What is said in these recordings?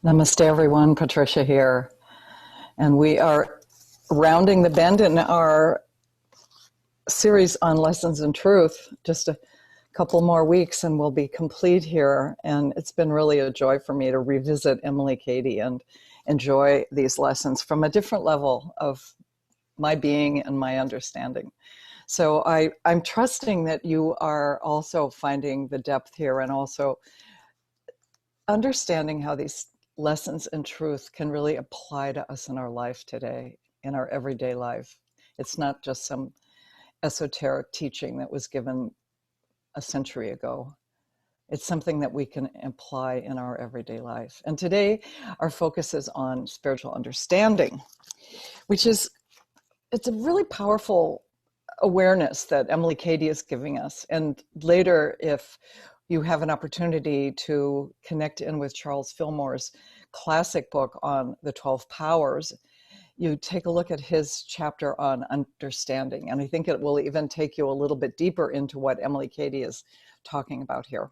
Namaste, everyone. Patricia here. And we are rounding the bend in our series on Lessons in Truth. Just a couple more weeks and we'll be complete here. And it's been really a joy for me to revisit Emilie Cady and enjoy these lessons from a different level of my being and my understanding. So I'm trusting that you are also finding the depth here and also understanding how these lessons in truth can really apply to us in our life today, in our everyday life. It's not just some esoteric teaching that was given a century ago. It's something that we can apply in our everyday life. And today, our focus is on spiritual understanding, which is, it's a really powerful awareness that Emilie Cady is giving us. And later, if you have an opportunity to connect in with Charles Fillmore's classic book on the 12 powers, you take a look at his chapter on understanding. And I think it will even take you a little bit deeper into what Emilie Cady is talking about here.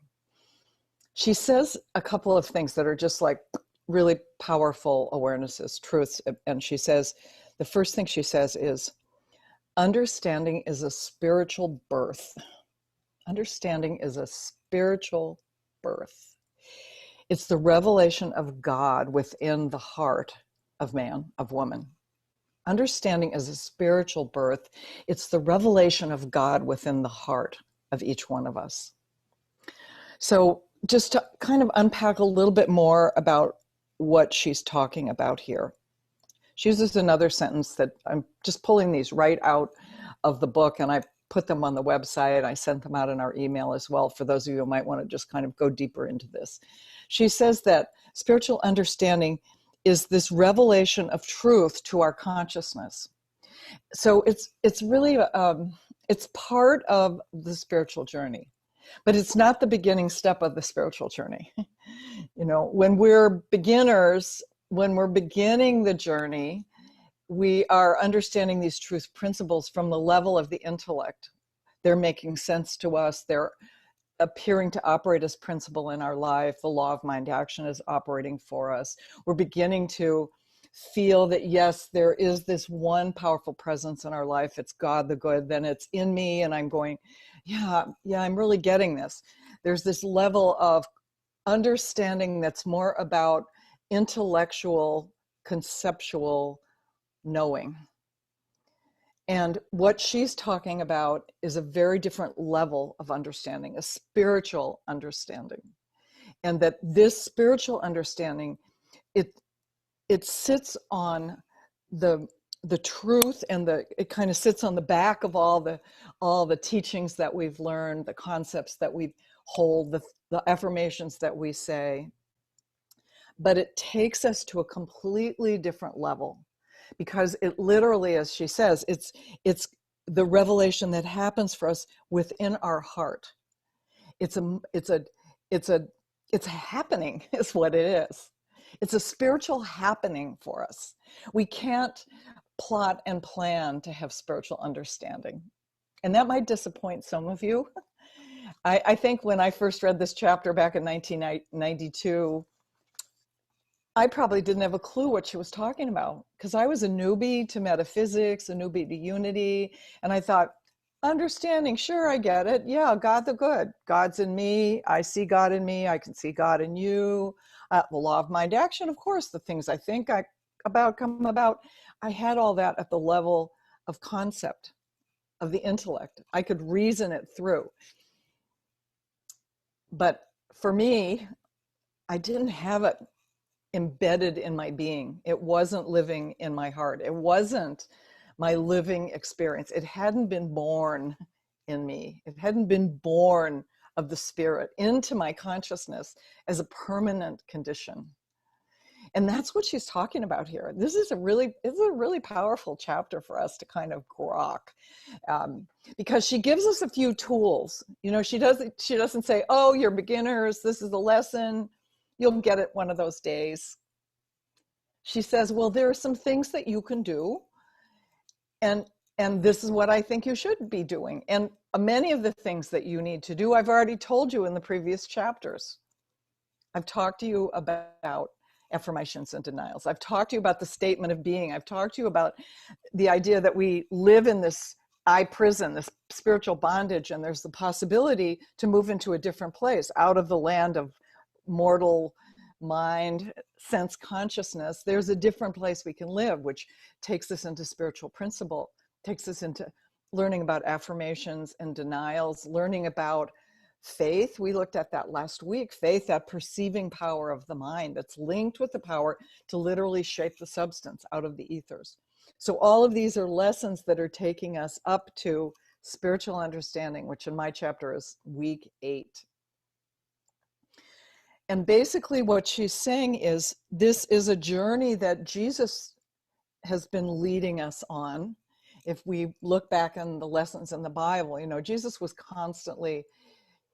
She says a couple of things that are just like really powerful awarenesses, truths. And she says, the first thing she says is, understanding is a spiritual birth. Understanding is a spiritual birth. It's the revelation of God within the heart of man, of woman. Understanding is a spiritual birth. It's the revelation of God within the heart of each one of us. So just to kind of unpack a little bit more about what she's talking about here. She uses another sentence that I'm just pulling these right out of the book, and I put them on the website. I sent them out in our email as well for those of you who might want to just kind of go deeper into this. She says that spiritual understanding is this revelation of truth to our consciousness. So it's really, it's part of the spiritual journey, but it's not the beginning step of the spiritual journey. You know, when we're beginners, when we're beginning the journey, we are understanding these truth principles from the level of the intellect. They're making sense to us. They're appearing to operate as principle in our life. The law of mind action is operating for us. We're beginning to feel that, yes, there is this one powerful presence in our life. It's God the good. Then it's in me, and I'm going, yeah, I'm really getting this. There's this level of understanding that's more about intellectual, conceptual knowing. And what she's talking about is a very different level of understanding, a spiritual understanding. And that this spiritual understanding, it sits on the truth, and it kind of sits on the back of all the teachings that we've learned, the concepts that we hold, the affirmations that we say. But it takes us to a completely different level, because it literally, as she says, it's the revelation that happens for us within our heart. It's a happening is what it is. It's a spiritual happening for us. We can't plot and plan to have spiritual understanding. And that might disappoint some of you. I think when I first read this chapter back in 1992, I probably didn't have a clue what she was talking about, because I was a newbie to metaphysics, a newbie to unity. And I thought, understanding, sure, I get it. Yeah, God the good. God's in me. I see God in me. I can see God in you. The law of mind action, of course, the things I think about come about. I had all that at the level of concept, of the intellect. I could reason it through. But for me, I didn't have it embedded in my being. It wasn't living in my heart. It wasn't my living experience. It hadn't been born in me. It hadn't been born of the spirit into my consciousness as a permanent condition. And that's what she's talking about here. This is a really powerful chapter for us to kind of grok, because she gives us a few tools. You know, she doesn't say, oh, you're beginners, this is the lesson, you'll get it one of those days. She says, well, there are some things that you can do, and this is what I think you should be doing. And many of the things that you need to do, I've already told you in the previous chapters. I've talked to you about affirmations and denials. I've talked to you about the statement of being. I've talked to you about the idea that we live in this I prison, this spiritual bondage, and there's the possibility to move into a different place, out of the land of mortal mind, sense consciousness. There's a different place we can live, which takes us into spiritual principle, takes us into learning about affirmations and denials, learning about faith. We looked at that last week. Faith, that perceiving power of the mind that's linked with the power to literally shape the substance out of the ethers. So all of these are lessons that are taking us up to spiritual understanding, which in my chapter is week 8. And basically what she's saying is this is a journey that Jesus has been leading us on. If we look back on the lessons in the Bible, you know, Jesus was constantly,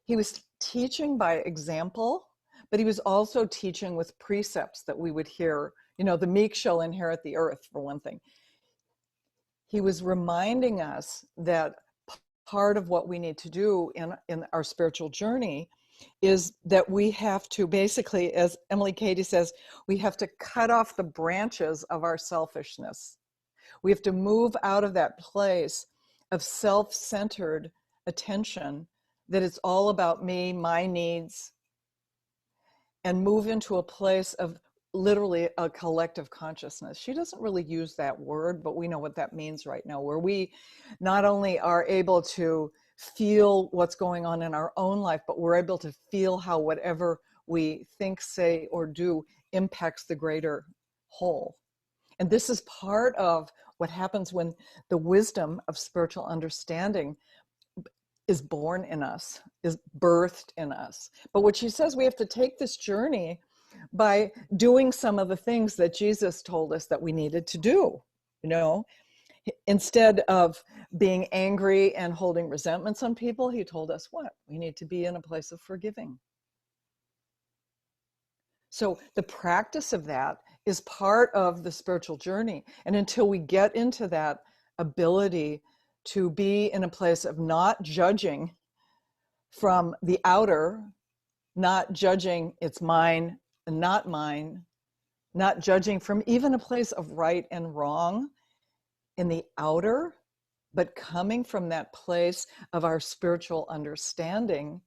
he was teaching by example, but he was also teaching with precepts that we would hear, you know, the meek shall inherit the earth, for one thing. He was reminding us that part of what we need to do in our spiritual journey is that we have to basically, as Emilie Cady says, we have to cut off the branches of our selfishness. We have to move out of that place of self-centered attention that it's all about me, my needs, and move into a place of literally a collective consciousness. She doesn't really use that word, but we know what that means right now, where we not only are able to feel what's going on in our own life, but we're able to feel how whatever we think, say, or do impacts the greater whole. And this is part of what happens when the wisdom of spiritual understanding is born in us, is birthed in us. But what she says, we have to take this journey by doing some of the things that Jesus told us that we needed to do. You know, instead of being angry and holding resentments on people, he told us what? We need to be in a place of forgiving. So the practice of that is part of the spiritual journey. And until we get into that ability to be in a place of not judging from the outer, not judging it's mine and not mine, not judging from even a place of right and wrong in the outer, but coming from that place of our spiritual understanding,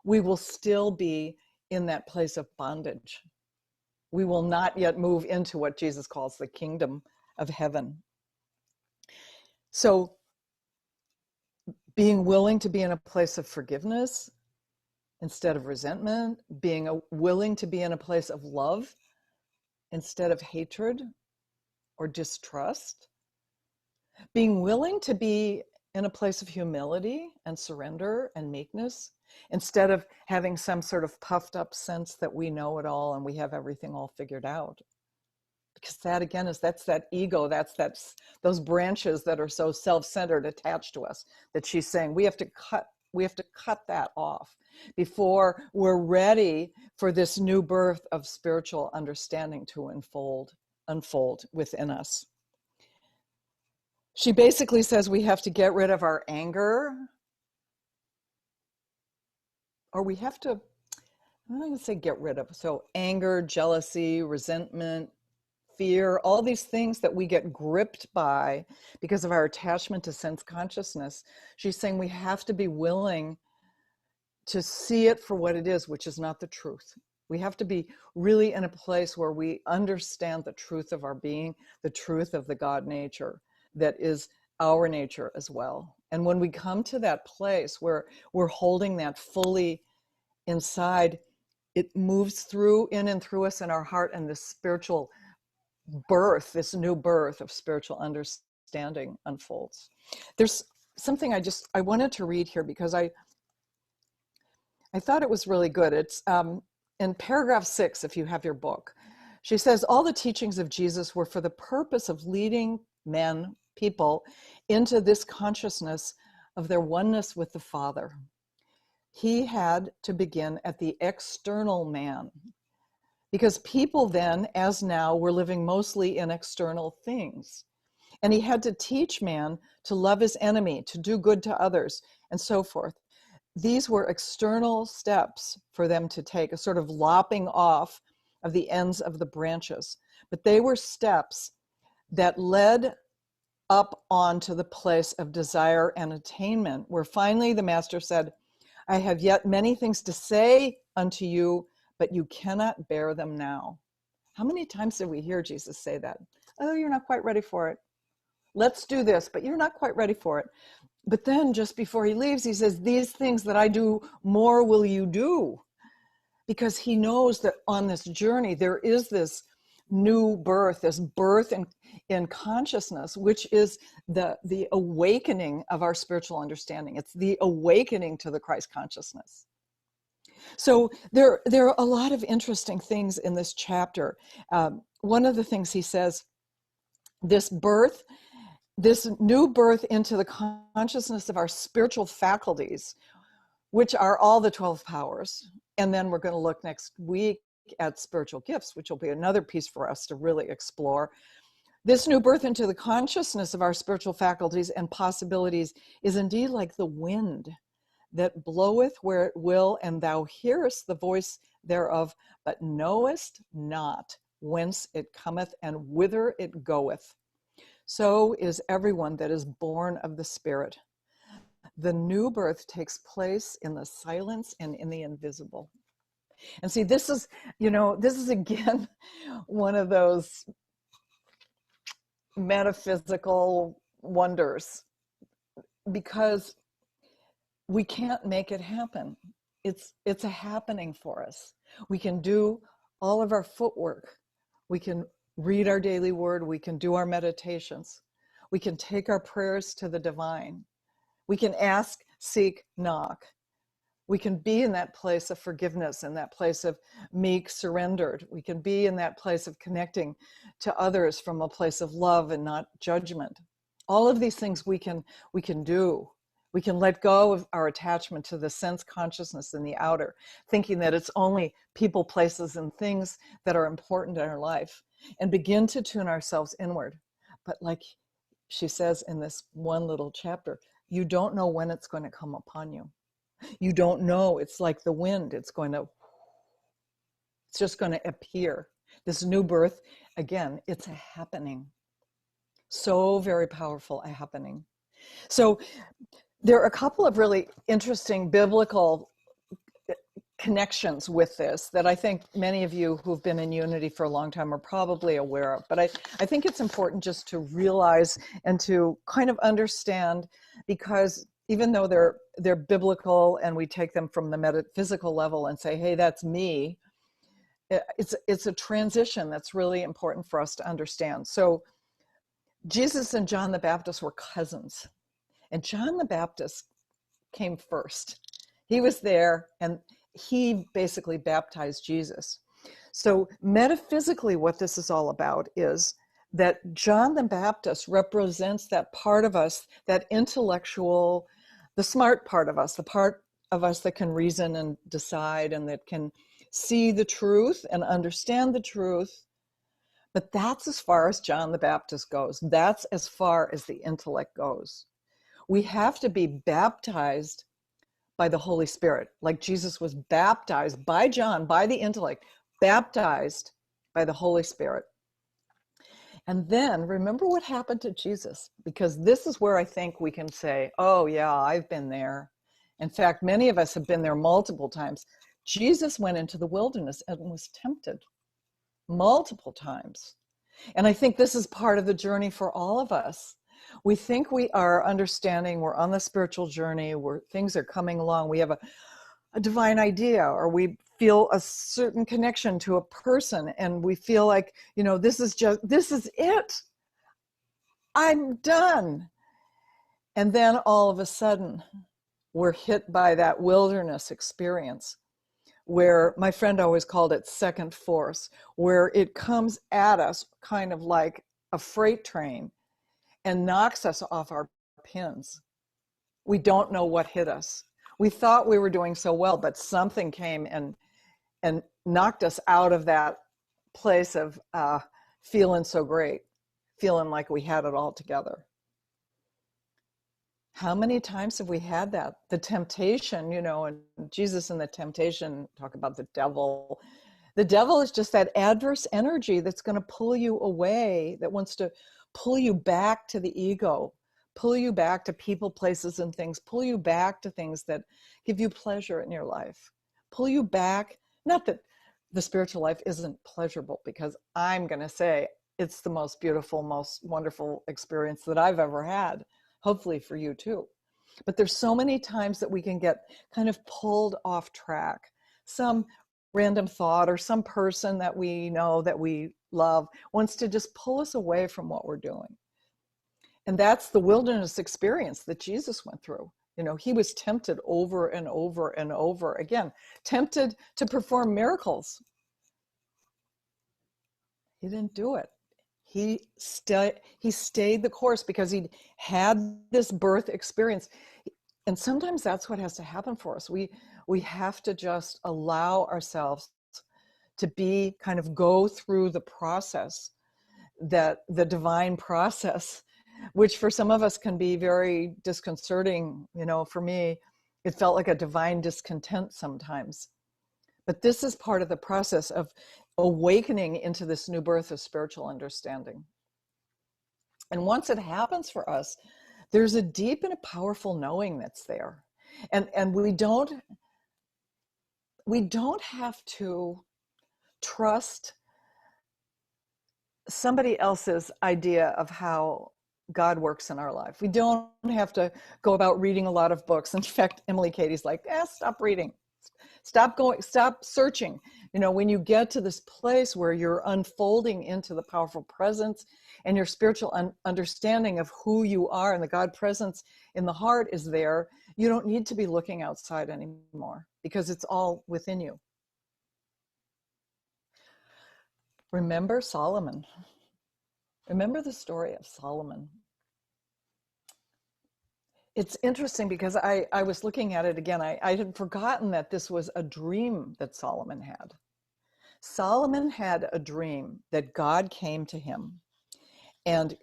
we will still be in that place of bondage. We will not yet move into what Jesus calls the kingdom of heaven. So being willing to be in a place of forgiveness instead of resentment, being willing to be in a place of love instead of hatred or distrust, being willing to be in a place of humility and surrender and meekness instead of having some sort of puffed up sense that we know it all and we have everything all figured out. Because that again that's that ego, that's those branches that are so self-centered attached to us that she's saying we have to cut that off before we're ready for this new birth of spiritual understanding to unfold within us. She basically says we have to get rid of our anger, or we have to, I'm not going to say get rid of, so anger, jealousy, resentment, fear, all these things that we get gripped by because of our attachment to sense consciousness. She's saying we have to be willing to see it for what it is, which is not the truth. We have to be really in a place where we understand the truth of our being, the truth of the God nature that is our nature as well. And when we come to that place where we're holding that fully inside, it moves through, in and through us in our heart, and this spiritual birth, this new birth of spiritual understanding unfolds. There's something I wanted to read here because I thought it was really good. It's in paragraph 6, if you have your book. She says, all the teachings of Jesus were for the purpose of leading people into this consciousness of their oneness with the Father. He had to begin at the external man, because people then, as now, were living mostly in external things. And he had to teach man to love his enemy, to do good to others, and so forth. These were external steps for them to take, a sort of lopping off of the ends of the branches. But they were steps that led up onto the place of desire and attainment, where finally the master said, I have yet many things to say unto you, but you cannot bear them now. How many times did we hear Jesus say that? Oh, you're not quite ready for it. Let's do this, but you're not quite ready for it. But then just before he leaves, he says, these things that I do, more will you do. Because he knows that on this journey, there is this new birth, this birth in consciousness, which is the awakening of our spiritual understanding. It's the awakening to the Christ consciousness. So there are a lot of interesting things in this chapter. One of the things he says, this new birth into the consciousness of our spiritual faculties, which are all the 12 powers. And then we're going to look next week at spiritual gifts, which will be another piece for us to really explore. This new birth into the consciousness of our spiritual faculties and possibilities is indeed like the wind that bloweth where it will, and thou hearest the voice thereof, but knowest not whence it cometh and whither it goeth. So is everyone that is born of the Spirit. The new birth takes place in the silence and in the invisible. And see, this is again one of those metaphysical wonders, because we can't make it happen. It's a happening for us. We can do all of our footwork. We can read our daily word. We can do our meditations. We can take our prayers to the divine. We can ask, seek, knock. We can be in that place of forgiveness, in that place of meek, surrendered. We can be in that place of connecting to others from a place of love and not judgment. All of these things we can do. We can let go of our attachment to the sense consciousness in the outer, thinking that it's only people, places, and things that are important in our life, and begin to tune ourselves inward. But like she says in this one little chapter, you don't know when it's going to come upon you. You don't know. It's like the wind. It's just going to appear. This new birth, again, it's a happening. So very powerful, a happening. So there are a couple of really interesting biblical connections with this that I think many of you who've been in unity for a long time are probably aware of. But I think it's important just to realize and to kind of understand, because even though they're biblical and we take them from the metaphysical level and say, hey, that's me, it's a transition that's really important for us to understand. So Jesus and John the Baptist were cousins, and John the Baptist came first. He was there and he basically baptized Jesus. So metaphysically, what this is all about is that John the Baptist represents that part of us, that intellectual, the smart part of us, the part of us that can reason and decide and that can see the truth and understand the truth. But that's as far as John the Baptist goes. That's as far as the intellect goes. We have to be baptized by the Holy Spirit, like Jesus was baptized by John, by the intellect, baptized by the Holy Spirit. And then remember what happened to Jesus, because this is where I think we can say, oh yeah, I've been there. In fact, many of us have been there multiple times. Jesus went into the wilderness and was tempted multiple times. And I think this is part of the journey for all of us. We think we are understanding, we're on the spiritual journey, where things are coming along, we have a divine idea, or we feel a certain connection to a person, and we feel like, this is it. I'm done. And then all of a sudden, we're hit by that wilderness experience, where my friend always called it second force, where it comes at us kind of like a freight train and knocks us off our pins. We don't know what hit us. We thought we were doing so well, but something came and knocked us out of that place of feeling so great, feeling like we had it all together. How many times have we had that? The temptation, and Jesus and the temptation, talk about the devil. The devil is just that adverse energy that's going to pull you away, that wants to pull you back to the ego, pull you back to people, places, and things, pull you back to things that give you pleasure in your life, pull you back. Not that the spiritual life isn't pleasurable, because I'm going to say it's the most beautiful, most wonderful experience that I've ever had, hopefully for you too. But there's so many times that we can get kind of pulled off track. Some random thought or some person that we know, that we love, wants to just pull us away from what we're doing. And that's the wilderness experience that Jesus went through. You know, he was tempted over and over and over again, tempted to perform miracles. He didn't do it. He stayed the course because he'd had this birth experience. And sometimes that's what has to happen for us. We have to just allow ourselves to be, kind of go through the process, that the divine process, which for some of us can be very disconcerting. You know, for me, it felt like a divine discontent sometimes. But this is part of the process of awakening into this new birth of spiritual understanding. And once it happens for us, there's a deep and a powerful knowing that's there. And we don't have to trust somebody else's idea of how God works in our life. We don't have to go about reading a lot of books. In fact, Emilie Cady's like, stop reading. Stop searching. You know, when you get to this place where you're unfolding into the powerful presence and your spiritual understanding of who you are, and the God presence in the heart is there, you don't need to be looking outside anymore, because it's all within you. Remember Solomon. Remember the story of Solomon. It's interesting because I was looking at it again. I had forgotten that this was a dream that Solomon had. Solomon had a dream that God came to him. And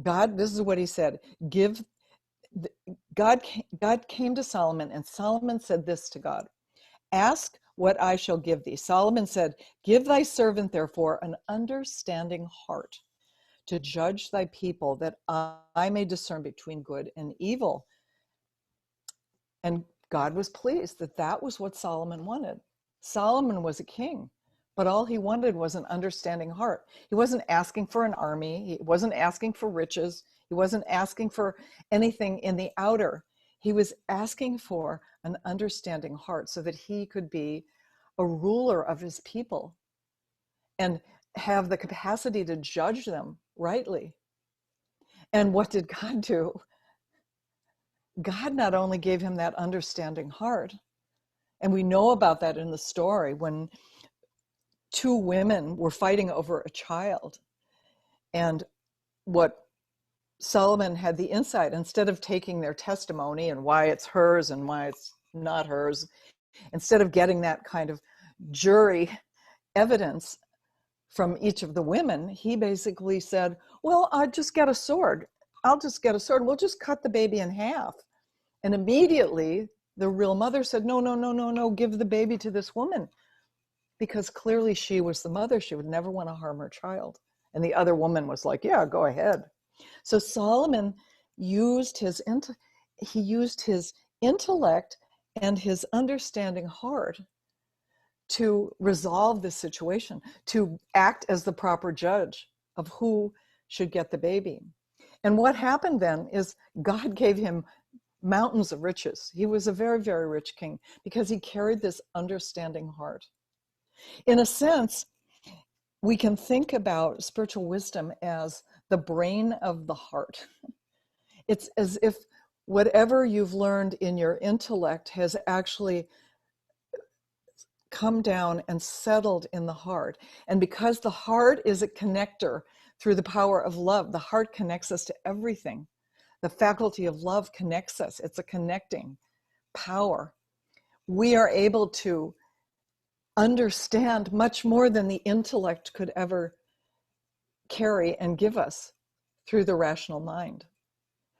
God, this is what he said, God came to Solomon, and Solomon said this to God: ask what I shall give thee. Solomon said, give thy servant therefore an understanding heart, to judge thy people, that I may discern between good and evil. And God was pleased that that was what Solomon wanted. Solomon was a king, but all he wanted was an understanding heart. He wasn't asking for an army. He wasn't asking for riches. He wasn't asking for anything in the outer. He was asking for an understanding heart so that he could be a ruler of his people and have the capacity to judge them rightly. And what did God do? God not only gave him that understanding heart, and we know about that in the story when two women were fighting over a child, and what Solomon had the insight, instead of taking their testimony and why it's hers and why it's not hers, instead of getting that kind of jury evidence from each of the women, he basically said, well, I'll just get a sword. We'll just cut the baby in half. And immediately the real mother said, no, give the baby to this woman. Because clearly she was the mother. She would never want to harm her child. And the other woman was like, yeah, go ahead. So Solomon used his intellect and his understanding heart to resolve this situation, to act as the proper judge of who should get the baby. And what happened then is God gave him mountains of riches. He was a very, very rich king because he carried this understanding heart. In a sense, we can think about spiritual wisdom as the brain of the heart. It's as if whatever you've learned in your intellect has actually come down and settled in the heart. And because the heart is a connector through the power of love, the heart connects us to everything. The faculty of love connects us. It's a connecting power. We are able to understand much more than the intellect could ever carry and give us through the rational mind,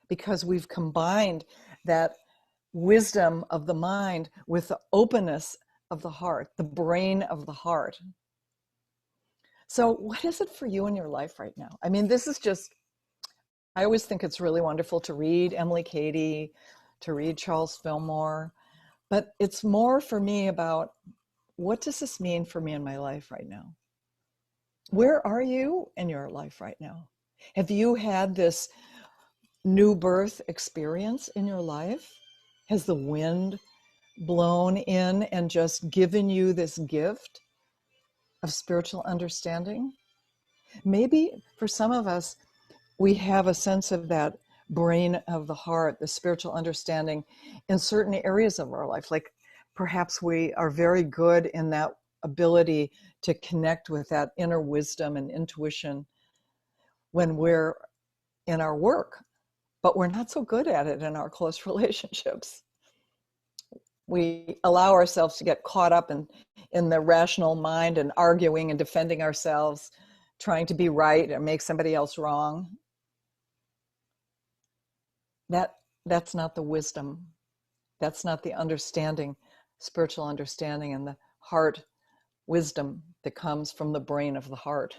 because we've combined that wisdom of the mind with the openness of the heart, the brain of the heart. So what is it for you in your life right now? I mean, this is just, I always think it's really wonderful to read Emilie Cady, to read Charles Fillmore, but it's more for me about, what does this mean for me in my life right now? Where are you in your life right now? Have you had this new birth experience in your life? Has the wind blown in and just given you this gift of spiritual understanding? Maybe for some of us, we have a sense of that brain of the heart, the spiritual understanding in certain areas of our life. Like perhaps we are very good in that ability to connect with that inner wisdom and intuition when we're in our work, but we're not so good at it in our close relationships. We allow ourselves to get caught up in the rational mind and arguing and defending ourselves, trying to be right and make somebody else wrong. That's not the wisdom. That's not the understanding, spiritual understanding and the heart wisdom that comes from the brain of the heart.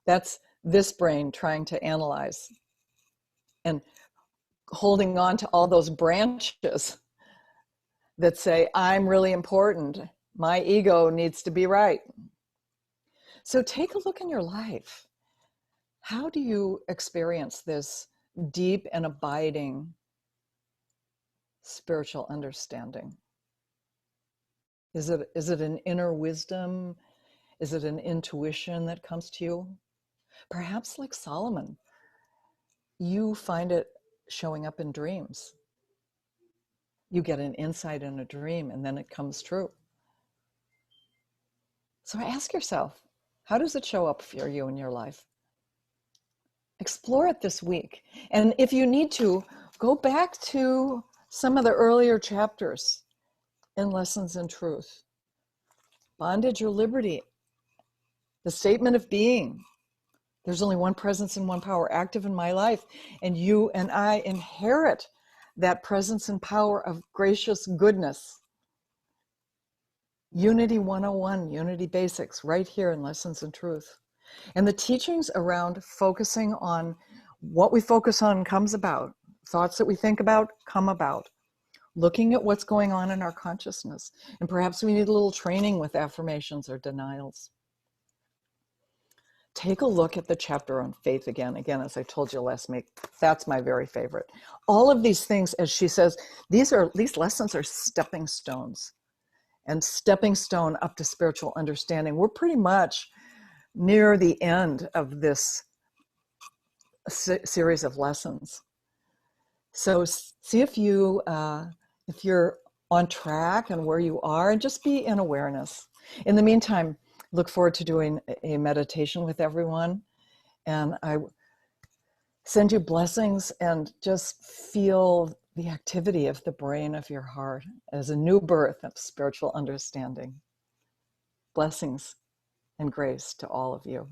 That's this brain trying to analyze and holding on to all those branches that say, I'm really important. My ego needs to be right. So take a look in your life. How do you experience this deep and abiding spiritual understanding? Is it an inner wisdom? Is it an intuition that comes to you? Perhaps like Solomon, you find it showing up in dreams. You get an insight in a dream and then it comes true. So ask yourself, how does it show up for you in your life? Explore it this week. And if you need to, go back to some of the earlier chapters in Lessons in Truth. Bondage or liberty, the statement of being. There's only one presence and one power active in my life, and you and I inherit that presence and power of gracious goodness. Unity 101, Unity Basics, right here in Lessons in Truth. And the teachings around focusing on what we focus on comes about. Thoughts that we think about come about. Looking at what's going on in our consciousness. And perhaps we need a little training with affirmations or denials. Take a look at the chapter on faith again. Again, as I told you last week, that's my very favorite. All of these things, as she says, these lessons are stepping stones. And stepping stone up to spiritual understanding. We're pretty much near the end of this series of lessons. So see if you're on track and where you are, and just be in awareness. In the meantime, look forward to doing a meditation with everyone. And I send you blessings and just feel the activity of the brain of your heart as a new birth of spiritual understanding. Blessings and grace to all of you.